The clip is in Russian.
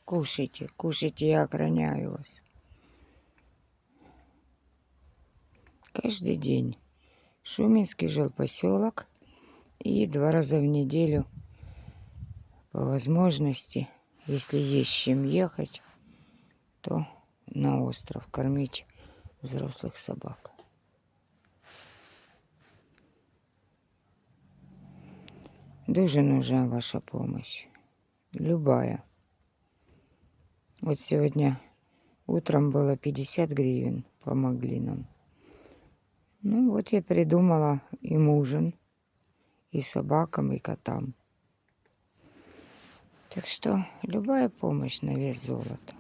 Кушайте, кушайте, я охраняю вас. Каждый день. Шуменский жилпоселок. И 2 раза в неделю, по возможности, если есть с чем ехать, то на остров кормить взрослых собак. Дуже нужна ваша помощь. Любая. Вот сегодня утром было 50 гривен. Помогли нам. Ну вот я придумала им ужин. И собакам, и котам. Так что любая помощь на вес золота.